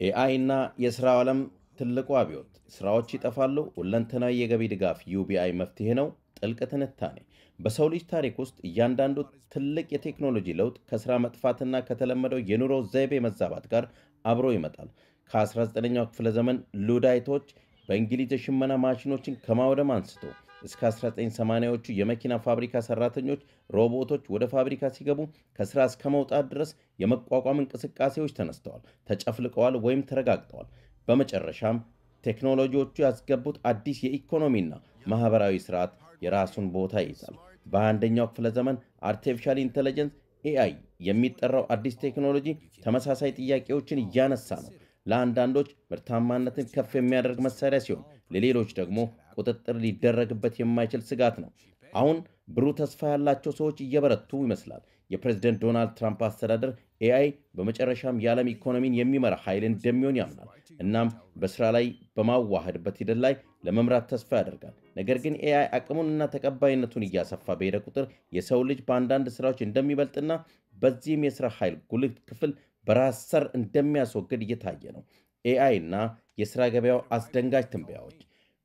ኤአይ እና የሥራው ዓለም ትልቁ አብዮት ስራዎች ይጠፋሉ። ሁለንተናዊ የገቢ ድጋፍ ዩቢአይ መፍትሄ ነው። ጥልቅ ትንታኔ በሰው ልጅ ታሪክ ውስጥ እያንዳንዱ ትልቅ የቴክኖሎጂ ለውጥ ከስራ መጥፋትና ከተለመደው የኑሮ ዘይቤ መዛባት ጋር አብሮ ይመጣል። ከ19ኛው ክፍለ ዘመን ሉዳይቶች በእንግሊዝ የሽመና ማሽኖችን ከማውደም አንስቶ እስከ 1980ዎቹ የመኪና ፋብሪካ ሰራተኞች ሮቦቶች ወደ ፋብሪካ ሲገቡ ከስራ እስከ መውጣት ድረስ የመቋቋም እንቅስቃሴዎች ተነስተዋል፣ ተጨፍልቀዋል ወይም ተረጋግጠዋል። በመጨረሻም ቴክኖሎጂዎቹ ያስገቡት አዲስ የኢኮኖሚና ማህበራዊ ስርዓት የራሱን ቦታ ይይዛል። በአንደኛው ክፍለ ዘመን አርቲፊሻል ኢንተለጀንስ ኤአይ የሚጠራው አዲስ ቴክኖሎጂ ተመሳሳይ ጥያቄዎችን እያነሳ ነው። ለአንዳንዶች ምርታማነትን ከፍ የሚያደርግ መሳሪያ ሲሆን፣ ለሌሎች ደግሞ ቁጥጥር ሊደረግበት የማይችል ስጋት ነው። አሁን ብሩህ ተስፋ ያላቸው ሰዎች እየበረቱ ይመስላል። የፕሬዝደንት ዶናልድ ትራምፕ አስተዳደር ኤአይ በመጨረሻም የዓለም ኢኮኖሚን የሚመራ ኃይል እንደሚሆን ያምናል። እናም በስራ ላይ በማዋሃድበት ሂደት ላይ ለመምራት ተስፋ ያደርጋል። ነገር ግን ኤአይ አቅሙንና ተቀባይነቱን እያሰፋ በሄደ ቁጥር የሰው ልጅ በአንዳንድ ስራዎች እንደሚበልጥና በዚህም የስራ ኃይል ጉልህ ክፍል በራስ ሰር እንደሚያስወግድ እየታየ ነው። ኤአይ እና የስራ ገበያው አስደንጋጭ ትንበያዎች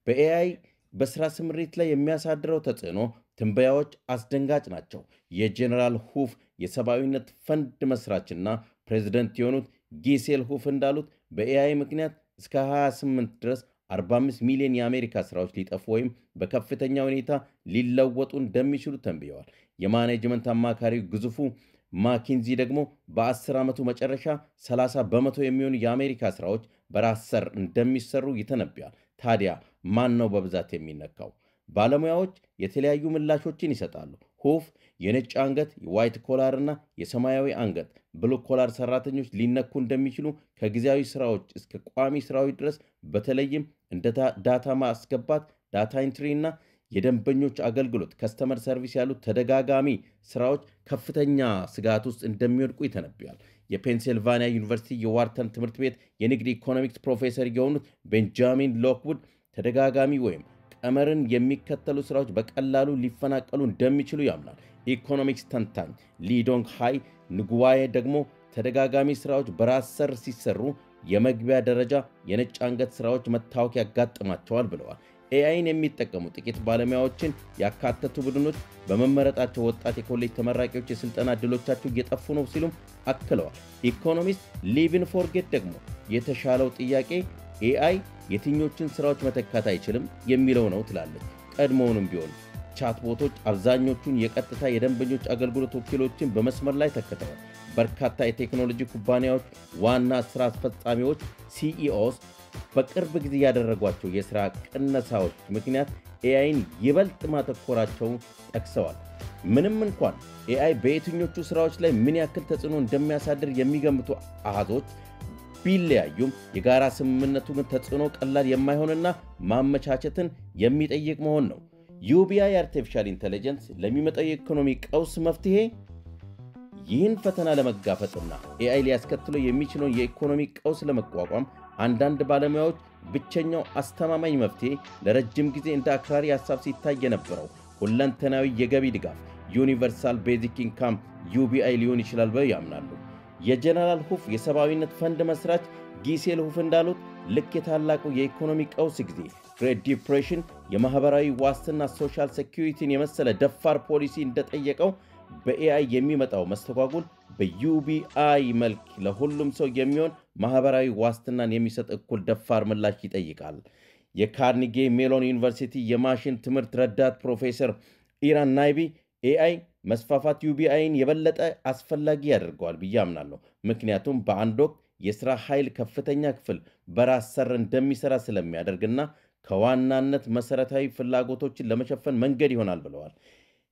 በኤአይ በስራ ስምሪት ላይ የሚያሳድረው ተጽዕኖ ትንበያዎች አስደንጋጭ ናቸው። የጄኔራል ሁፍ የሰብአዊነት ፈንድ መስራችና ፕሬዝደንት የሆኑት ጊሴል ሁፍ እንዳሉት በኤአይ ምክንያት እስከ 28 ድረስ 45 ሚሊዮን የአሜሪካ ስራዎች ሊጠፉ ወይም በከፍተኛ ሁኔታ ሊለወጡ እንደሚችሉ ተንብየዋል። የማኔጅመንት አማካሪው ግዙፉ ማኪንዚ ደግሞ በ10 ዓመቱ መጨረሻ 30 በመቶ የሚሆኑ የአሜሪካ ስራዎች በራስ ሰር እንደሚሰሩ ይተነብያል። ታዲያ ማን ነው በብዛት የሚነካው? ባለሙያዎች የተለያዩ ምላሾችን ይሰጣሉ። ሁፍ የነጭ አንገት የዋይት ኮላር እና የሰማያዊ አንገት ብሉ ኮላር ሰራተኞች ሊነኩ እንደሚችሉ ከጊዜያዊ ስራዎች እስከ ቋሚ ስራዎች ድረስ በተለይም እንደ ዳታ ማስገባት ዳታ ኢንትሪ እና የደንበኞች አገልግሎት ከስተመር ሰርቪስ ያሉት ተደጋጋሚ ስራዎች ከፍተኛ ስጋት ውስጥ እንደሚወድቁ ይተነብያል። የፔንሲልቫኒያ ዩኒቨርሲቲ የዋርተን ትምህርት ቤት የንግድ ኢኮኖሚክስ ፕሮፌሰር የሆኑት ቤንጃሚን ሎክውድ ተደጋጋሚ ወይም ቀመርን የሚከተሉ ስራዎች በቀላሉ ሊፈናቀሉ እንደሚችሉ ያምናል። ኢኮኖሚክስ ተንታኝ ሊዶንግ ሃይ ንጉዋዬ ደግሞ ተደጋጋሚ ስራዎች በራስ ሰር ሲሰሩ የመግቢያ ደረጃ የነጭ አንገት ስራዎች መታወክ ያጋጥማቸዋል ብለዋል። ኤአይን የሚጠቀሙ ጥቂት ባለሙያዎችን ያካተቱ ቡድኖች በመመረጣቸው ወጣት የኮሌጅ ተመራቂዎች የሥልጠና ዕድሎቻቸው እየጠፉ ነው ሲሉም አክለዋል። ኢኮኖሚስት ሊቪን ፎርጌት ደግሞ የተሻለው ጥያቄ ኤአይ የትኞችን ሥራዎች መተካት አይችልም የሚለው ነው ትላለች። ቀድሞውንም ቢሆን ቻትቦቶች አብዛኞቹን የቀጥታ የደንበኞች አገልግሎት ወኪሎችን በመስመር ላይ ተክተዋል። በርካታ የቴክኖሎጂ ኩባንያዎች ዋና ሥራ አስፈጻሚዎች ሲኢኦስ በቅርብ ጊዜ ያደረጓቸው የሥራ ቅነሳዎች ምክንያት ኤአይን ይበልጥ ማተኮራቸውን ጠቅሰዋል። ምንም እንኳን ኤአይ በየትኞቹ ሥራዎች ላይ ምን ያክል ተጽዕኖ እንደሚያሳድር የሚገምቱ አሃዞች ቢለያዩም የጋራ ስምምነቱ ግን ተጽዕኖ ቀላል የማይሆንና ማመቻቸትን የሚጠይቅ መሆን ነው። ዩቢአይ አርቲፊሻል ኢንተለጀንስ ለሚመጣው የኢኮኖሚ ቀውስ መፍትሄ ይህን ፈተና ለመጋፈጥና ኤአይ ሊያስከትለው የሚችለውን የኢኮኖሚ ቀውስ ለመቋቋም አንዳንድ ባለሙያዎች ብቸኛው አስተማማኝ መፍትሄ ለረጅም ጊዜ እንደ አክራሪ ሐሳብ ሲታይ የነበረው ሁለንተናዊ የገቢ ድጋፍ ዩኒቨርሳል ቤዚክ ኢንካም ዩቢአይ ሊሆን ይችላል ብለው ያምናሉ። የጀነራል ሁፍ የሰብአዊነት ፈንድ መስራች ጊሴል ሁፍ እንዳሉት ልክ የታላቁ የኢኮኖሚ ቀውስ ጊዜ ግሬት ዲፕሬሽን የማህበራዊ ዋስትና ሶሻል ሴኩሪቲን የመሰለ ደፋር ፖሊሲ እንደጠየቀው በኤአይ የሚመጣው መስተጓጉል በዩቢአይ መልክ ለሁሉም ሰው የሚሆን ማህበራዊ ዋስትናን የሚሰጥ እኩል ደፋር ምላሽ ይጠይቃል። የካርኒጌ ሜሎን ዩኒቨርሲቲ የማሽን ትምህርት ረዳት ፕሮፌሰር ኢራን ናይቢ ኤአይ መስፋፋት ዩቢአይን የበለጠ አስፈላጊ ያደርገዋል ብዬ አምናለሁ። ምክንያቱም በአንድ ወቅት የሥራ ኃይል ከፍተኛ ክፍል በራስ ሰር እንደሚሠራ ስለሚያደርግና ከዋናነት መሠረታዊ ፍላጎቶችን ለመሸፈን መንገድ ይሆናል ብለዋል።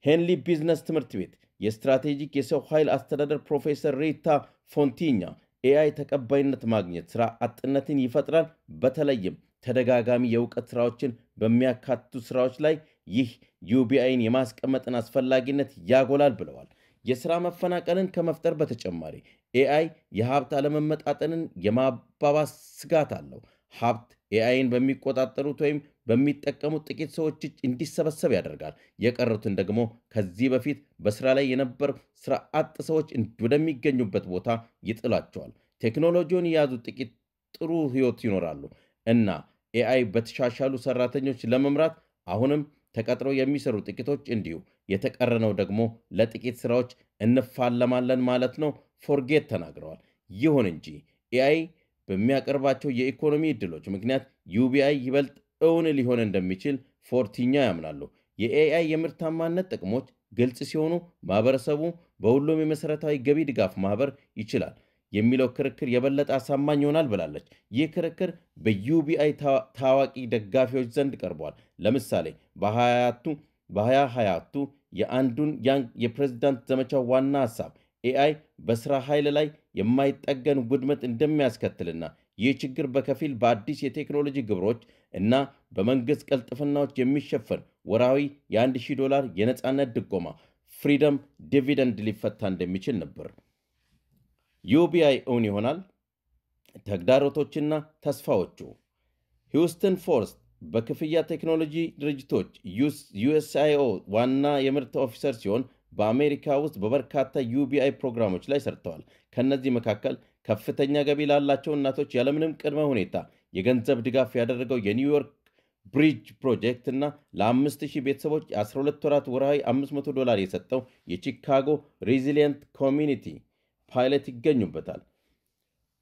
ሄንሊ ቢዝነስ ትምህርት ቤት የስትራቴጂክ የሰው ኃይል አስተዳደር ፕሮፌሰር ሪታ ፎንቲኛ ኤአይ ተቀባይነት ማግኘት ሥራ አጥነትን ይፈጥራል፣ በተለይም ተደጋጋሚ የእውቀት ሥራዎችን በሚያካትቱ ሥራዎች ላይ ይህ ዩቢአይን የማስቀመጥን አስፈላጊነት ያጎላል ብለዋል። የሥራ መፈናቀልን ከመፍጠር በተጨማሪ ኤአይ የሀብት አለመመጣጠንን የማባባስ ስጋት አለው። ሀብት ኤአይን በሚቆጣጠሩት ወይም በሚጠቀሙት ጥቂት ሰዎች እጅ እንዲሰበሰብ ያደርጋል። የቀሩትን ደግሞ ከዚህ በፊት በሥራ ላይ የነበሩ ሥራ አጥ ሰዎች ወደሚገኙበት ቦታ ይጥላቸዋል። ቴክኖሎጂውን የያዙ ጥቂት ጥሩ ህይወት ይኖራሉ እና ኤአይ በተሻሻሉ ሰራተኞች ለመምራት አሁንም ተቀጥረው የሚሰሩ ጥቂቶች እንዲሁ የተቀረነው ደግሞ ለጥቂት ስራዎች እንፋለማለን ማለት ነው ፎርጌት ተናግረዋል። ይሁን እንጂ ኤአይ በሚያቀርባቸው የኢኮኖሚ ዕድሎች ምክንያት ዩቢአይ ይበልጥ እውን ሊሆን እንደሚችል ፎርቲኛ ያምናሉ። የኤአይ የምርታማነት ጥቅሞች ግልጽ ሲሆኑ ማህበረሰቡ በሁሉም የመሠረታዊ ገቢ ድጋፍ ማህበር ይችላል የሚለው ክርክር የበለጠ አሳማኝ ይሆናል ብላለች። ይህ ክርክር በዩቢአይ ታዋቂ ደጋፊዎች ዘንድ ቀርቧል። ለምሳሌ በ2020 የአንዱን ያንግ የፕሬዝዳንት ዘመቻው ዋና ሐሳብ ኤአይ በሥራ ኃይል ላይ የማይጠገን ውድመት እንደሚያስከትልና ይህ ችግር በከፊል በአዲስ የቴክኖሎጂ ግብሮች እና በመንግሥት ቅልጥፍናዎች የሚሸፈን ወርሃዊ $1000 የነፃነት ድጎማ ፍሪደም ዲቪደንድ ሊፈታ እንደሚችል ነበር። ዩቢአይ እውን ይሆናል? ተግዳሮቶችና ተስፋዎቹ ሂውስተን ፎርስት በክፍያ ቴክኖሎጂ ድርጅቶች ዩኤስአይኦ ዋና የምርት ኦፊሰር ሲሆን በአሜሪካ ውስጥ በበርካታ ዩቢአይ ፕሮግራሞች ላይ ሰርተዋል። ከነዚህ መካከል ከፍተኛ ገቢ ላላቸው እናቶች ያለምንም ቅድመ ሁኔታ የገንዘብ ድጋፍ ያደረገው የኒውዮርክ ብሪጅ ፕሮጀክት እና ለ5000 ቤተሰቦች 12 ወራት ወርሃዊ $500 የሰጠው የቺካጎ ሬዚሊየንት ኮሚኒቲ ፓይለት ይገኙበታል።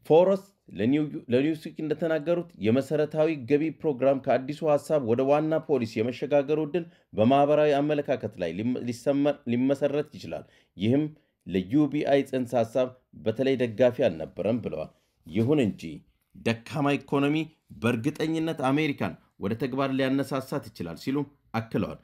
ፎረስት ለኒውስዊክ እንደተናገሩት የመሰረታዊ ገቢ ፕሮግራም ከአዲሱ ሐሳብ ወደ ዋና ፖሊሲ የመሸጋገሩ ዕድል በማህበራዊ አመለካከት ላይ ሊመሰረት ይችላል። ይህም ለዩቢአይ ጽንሰ ሐሳብ በተለይ ደጋፊ አልነበረም ብለዋል። ይሁን እንጂ ደካማ ኢኮኖሚ በእርግጠኝነት አሜሪካን ወደ ተግባር ሊያነሳሳት ይችላል ሲሉ አክለዋል።